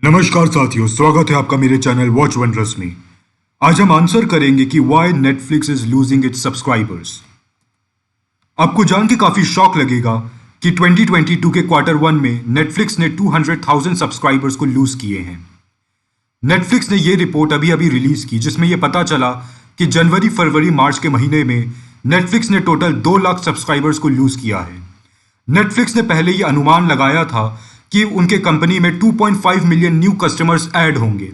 नमस्कार साथियों, स्वागत है आपका मेरे चैनल वॉच वंडर्स में। आज हम आंसर करेंगे कि why Netflix is losing its subscribers. आपको जान के काफी शॉक लगेगा कि 2022 के क्वार्टर 1 में नेटफ्लिक्स ने 200,000 सब्सक्राइबर्स को लूज किए हैं। नेटफ्लिक्स ने ये रिपोर्ट अभी अभी रिलीज की जिसमें यह पता चला कि जनवरी, फरवरी, मार्च के महीने में नेटफ्लिक्स ने टोटल 2 लाख सब्सक्राइबर्स को लूज किया है। नेटफ्लिक्स ने पहले ये अनुमान लगाया था कि उनके कंपनी में 2.5 मिलियन न्यू कस्टमर्स ऐड होंगे,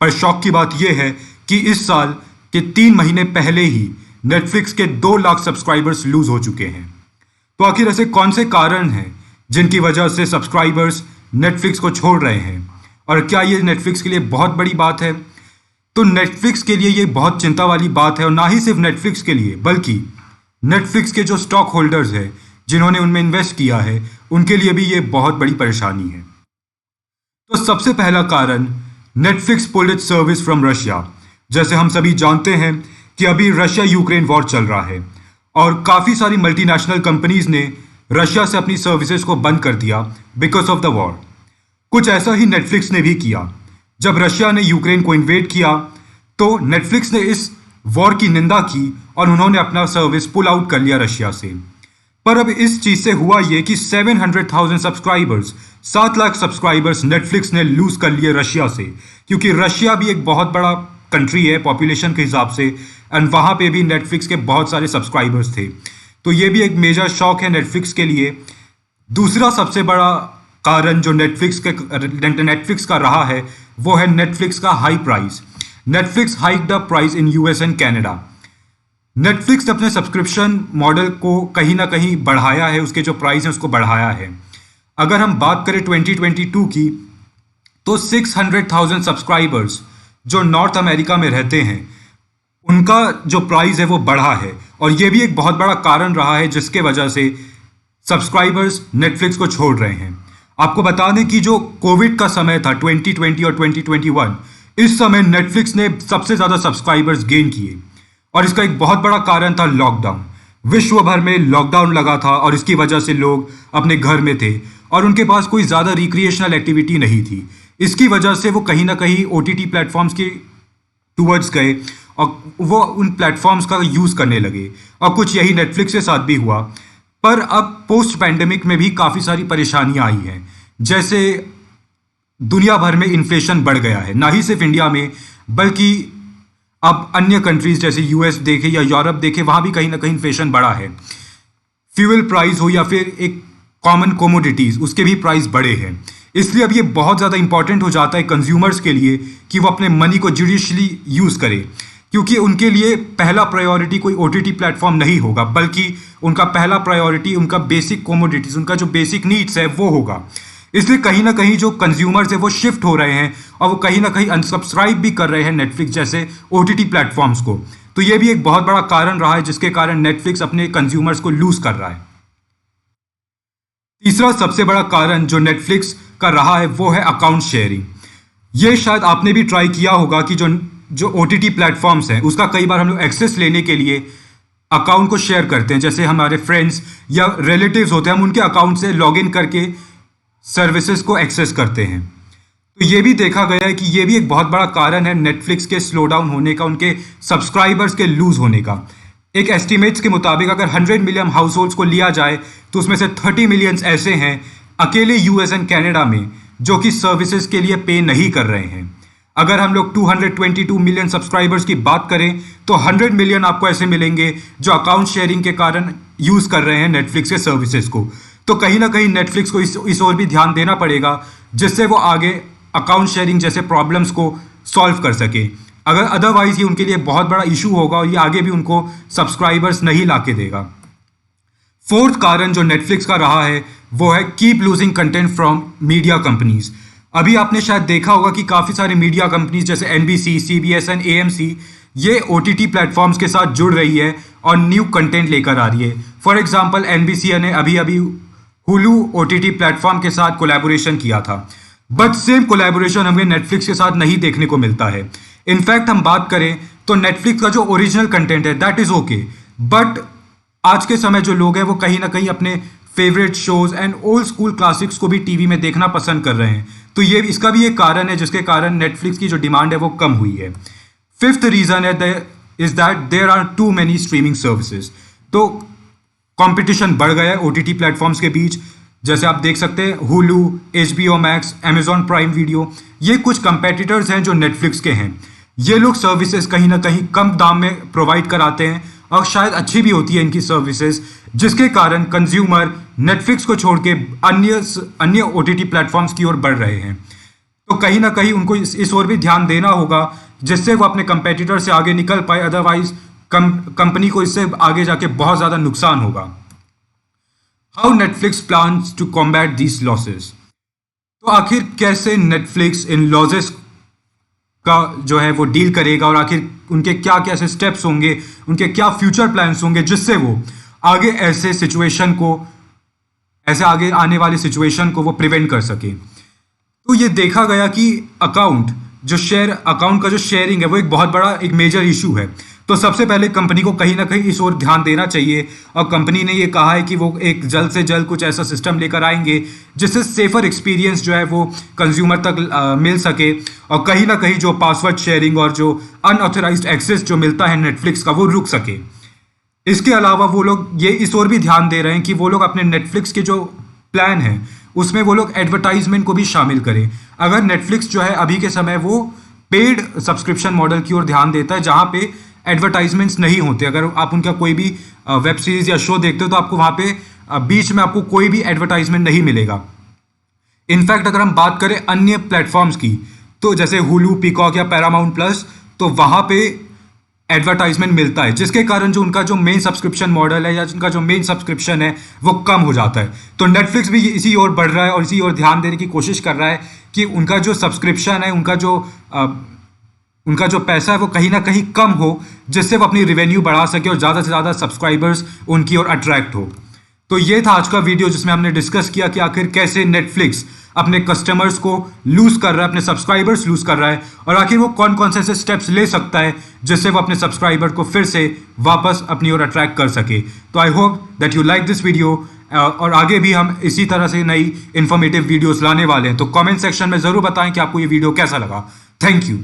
पर शॉक की बात यह है कि इस साल के 3 महीने पहले ही नेटफ्लिक्स के 2 लाख सब्सक्राइबर्स लूज हो चुके हैं। तो आखिर ऐसे कौन से कारण हैं जिनकी वजह से सब्सक्राइबर्स नेटफ्लिक्स को छोड़ रहे हैं, और क्या ये नेटफ्लिक्स के लिए बहुत बड़ी बात है? तो नेटफ्लिक्स के लिए ये बहुत चिंता वाली बात है, और ना ही सिर्फ नेटफ्लिक्स के लिए बल्कि नेटफ्लिक्स के जो स्टॉक होल्डर्स हैं जिन्होंने उनमें इन्वेस्ट किया है उनके लिए भी ये बहुत बड़ी परेशानी है। तो सबसे पहला कारण, Netflix pulled it's service from Russia. जैसे हम सभी जानते हैं कि अभी रशिया यूक्रेन वॉर चल रहा है और काफ़ी सारी मल्टीनेशनल कंपनीज ने रशिया से अपनी सर्विसेज को बंद कर दिया बिकॉज ऑफ द वॉर। कुछ ऐसा ही नेटफ्लिक्स ने भी किया। जब रशिया ने यूक्रेन को इन्वेड किया तो नेटफ्लिक्स ने इस वॉर की निंदा की और उन्होंने अपना सर्विस पुल आउट कर लिया रशिया से। पर अब इस चीज से हुआ ये कि 700,000 सब्सक्राइबर्स, 7 लाख सब्सक्राइबर्स नेटफ्लिक्स ने लूज कर लिए रशिया से, क्योंकि रशिया भी एक बहुत बड़ा कंट्री है पॉपुलेशन के हिसाब से, एंड वहाँ पे भी नेटफ्लिक्स के बहुत सारे सब्सक्राइबर्स थे। तो ये भी एक मेजर शॉक है नेटफ्लिक्स के लिए। दूसरा सबसे बड़ा कारण जो नेटफ्लिक्स का रहा है वो है नेटफ्लिक्स का high price. Netflix hike the price in US and Canada. Netflix ने अपने सब्सक्रिप्शन मॉडल को कहीं ना कहीं बढ़ाया है, उसके जो प्राइस है उसको बढ़ाया है। अगर हम बात करें 2022 की तो 600,000 सब्सक्राइबर्स जो नॉर्थ अमेरिका में रहते हैं उनका जो प्राइस है वो बढ़ा है, और ये भी एक बहुत बड़ा कारण रहा है जिसके वजह से सब्सक्राइबर्स नेटफ्लिक्स को छोड़ रहे हैं। आपको बता दें कि जो कोविड का समय था 2020 और 2021, इस समय नेटफ्लिक्स ने सबसे ज़्यादा सब्सक्राइबर्स गेन किए, और इसका एक बहुत बड़ा कारण था लॉकडाउन। विश्व भर में लॉकडाउन लगा था और इसकी वजह से लोग अपने घर में थे और उनके पास कोई ज़्यादा रिक्रिएशनल एक्टिविटी नहीं थी। इसकी वजह से वो कहीं ना कहीं OTT प्लेटफॉर्म्स के टूवर्ड्स गए और वो उन प्लेटफॉर्म्स का यूज़ करने लगे, और कुछ यही नेटफ्लिक्स के साथ भी हुआ। पर अब पोस्ट पैंडेमिक में भी काफ़ी सारी परेशानियाँ आई हैं। जैसे दुनिया भर में इन्फ्लेशन बढ़ गया है, ना ही सिर्फ इंडिया में बल्कि अब अन्य कंट्रीज जैसे US देखे या यूरोप देखे, वहाँ भी कहीं ना कहीं इन्फ्लेशन बढ़ा है। फ्यूल प्राइस हो या फिर एक कॉमन कोमोडिटीज़, उसके भी प्राइस बढ़े हैं। इसलिए अब ये बहुत ज़्यादा इंपॉर्टेंट हो जाता है कंज्यूमर्स के लिए कि वो अपने मनी को जुडिशली यूज़ करें, क्योंकि उनके लिए पहला प्रायोरिटी कोई OTT प्लेटफॉर्म नहीं होगा, बल्कि उनका पहला प्रायोरिटी उनका बेसिक कोमोडिटीज़, उनका जो बेसिक नीड्स है वो होगा। इसलिए कहीं ना कहीं जो कंज्यूमर्स है वो शिफ्ट हो रहे हैं और वो कहीं ना कहीं अनसब्सक्राइब भी कर रहे हैं नेटफ्लिक्स जैसे OTT प्लेटफॉर्म्स को। तो ये भी एक बहुत बड़ा कारण रहा है जिसके कारण नेटफ्लिक्स अपने कंज्यूमर्स को लूज कर रहा है। तीसरा सबसे बड़ा कारण जो नेटफ्लिक्स का रहा है वो है अकाउंट शेयरिंग। ये शायद आपने भी ट्राई किया होगा कि जो OTT प्लेटफॉर्म्स हैं उसका कई बार हम लोग एक्सेस लेने के लिए अकाउंट को शेयर करते हैं। जैसे हमारे फ्रेंड्स या रिलेटिव्स होते हैं, हम उनके अकाउंट से लॉग इन करके सर्विसेज को एक्सेस करते हैं। तो ये भी देखा गया है कि ये भी एक बहुत बड़ा कारण है नेटफ्लिक्स के स्लो डाउन होने का, उनके सब्सक्राइबर्स के लूज होने का। एक एस्टिमेट्स के मुताबिक अगर 100 मिलियन हाउस होल्ड्स को लिया जाए तो उसमें से 30 मिलियंस ऐसे हैं अकेले US एंड कैनेडा में जो कि सर्विसेज के लिए पे नहीं कर रहे हैं। अगर हम लोग 222 मिलियन सब्सक्राइबर्स की बात करें तो 100 मिलियन आपको ऐसे मिलेंगे जो अकाउंट शेयरिंग के कारण यूज़ कर रहे हैं नेटफ्लिक्स के सर्विसेज को। तो कहीं ना कहीं नेटफ्लिक्स को इस ओर भी ध्यान देना पड़ेगा जिससे वो आगे अकाउंट शेयरिंग जैसे प्रॉब्लम्स को सॉल्व कर सके। अगर अदरवाइज ये उनके लिए बहुत बड़ा इशू होगा और ये आगे भी उनको सब्सक्राइबर्स नहीं ला के देगा। फोर्थ कारण जो नेटफ्लिक्स का रहा है वो है keep losing content from media companies. अभी आपने शायद देखा होगा कि काफ़ी सारे मीडिया कंपनीज जैसे NBC, CBS एंड AMC ये OTT प्लेटफॉर्म्स के साथ जुड़ रही है और न्यू कंटेंट लेकर आ रही है। फॉर एग्जाम्पल NBC ने अभी अभी Hulu OTT प्लेटफॉर्म के साथ कोलैबोरेशन किया था, बट सेम कोलैबोरेशन हमें नेटफ्लिक्स के साथ नहीं देखने को मिलता है। इनफैक्ट हम बात करें तो नेटफ्लिक्स का जो ओरिजिनल कंटेंट है दैट इज ओके, बट आज के समय जो लोग हैं वो कहीं ना कहीं अपने favourite shows and old school classics को भी टीवी में देखना पसंद कर रहे हैं। तो ये इसका भी एक कारण है जिसके कारण नेटफ्लिक्स की जो डिमांड है वो कम हुई है। फिफ्थ रीजन है is that there are too many streaming services. तो कंपटीशन बढ़ गया है ओटीटी प्लेटफॉर्म्स के बीच। जैसे आप देख सकते हैं Hulu, HBO max, Amazon prime video, ये कुछ कंपेटिटर्स हैं जो नेटफ्लिक्स के हैं। ये लोग सर्विसेज कहीं ना कहीं कम दाम में प्रोवाइड कराते हैं और शायद अच्छी भी होती है इनकी सर्विसेज, जिसके कारण कंज्यूमर नेटफ्लिक्स को छोड़ के अन्य ओटीटी प्लेटफॉर्म्स की ओर बढ़ रहे हैं। तो कहीं ना कहीं उनको इस ओर भी ध्यान देना होगा जिससे वो अपने कंपेटिटर से आगे निकल पाए, अदरवाइज कंपनी को इससे आगे जाके बहुत ज़्यादा नुकसान होगा। How Netflix plans to combat these losses. तो आखिर कैसे नेटफ्लिक्स इन लॉसेस का जो है वो डील करेगा और आखिर उनके क्या कैसे स्टेप्स होंगे, उनके क्या फ्यूचर प्लान्स होंगे जिससे वो आगे आगे आने वाली सिचुएशन को वो प्रिवेंट कर सके। तो ये देखा गया कि अकाउंट का जो शेयरिंग है वो एक बहुत बड़ा एक मेजर इशू है। तो सबसे पहले कंपनी को कहीं ना कहीं इस ओर ध्यान देना चाहिए और कंपनी ने ये कहा है कि वो एक जल्द से जल्द कुछ ऐसा सिस्टम लेकर आएंगे जिससे सेफर एक्सपीरियंस जो है वो कंज्यूमर तक मिल सके और कहीं ना कहीं जो पासवर्ड शेयरिंग और जो अनऑथराइज्ड एक्सेस जो मिलता है नेटफ्लिक्स का वो रुक सके। इसके अलावा वो लोग ये इस ओर भी ध्यान दे रहे हैं कि वो लोग अपने नेटफ्लिक्स के जो प्लान है उसमें वो लोग एडवर्टाइजमेंट को भी शामिल करें। अगर नेटफ्लिक्स जो है अभी के समय वो पेड सब्सक्रिप्शन मॉडल की ओर ध्यान देता है जहाँ पे एडवर्टाइजमेंट्स नहीं होते। अगर आप उनका कोई भी वेब सीरीज या शो देखते हो तो आपको वहाँ पे बीच में आपको कोई भी एडवर्टाइजमेंट नहीं मिलेगा। इनफैक्ट अगर हम बात करें अन्य प्लेटफॉर्म्स की, तो जैसे हुलू, पीकॉक या पैरामाउंट प्लस, तो वहाँ पे एडवर्टाइजमेंट मिलता है जिसके कारण जो उनका जो मेन सब्सक्रिप्शन मॉडल है या उनका जो मेन सब्सक्रिप्शन है वो कम हो जाता है। तो नेटफ्लिक्स भी इसी ओर बढ़ रहा है और इसी ओर ध्यान देने की कोशिश कर रहा है कि उनका जो सब्सक्रिप्शन है, उनका जो पैसा है वो कहीं ना कहीं कम हो जिससे वो अपनी रेवेन्यू बढ़ा सके और ज़्यादा से ज़्यादा सब्सक्राइबर्स उनकी ओर अट्रैक्ट हो। तो ये था आज का वीडियो जिसमें हमने डिस्कस किया कि आखिर कैसे नेटफ्लिक्स अपने कस्टमर्स को लूज कर रहा है, अपने सब्सक्राइबर्स लूज कर रहा है और आखिर वो कौन कौन से ऐसे स्टेप्स ले सकता है जिससे वो अपने सब्सक्राइबर को फिर से वापस अपनी ओर अट्रैक्ट कर सके। तो I hope that you like this video और आगे भी हम इसी तरह से नई इन्फॉर्मेटिव वीडियोस लाने वाले हैं। तो कमेंट सेक्शन में ज़रूर बताएं कि आपको ये वीडियो कैसा लगा। Thank you.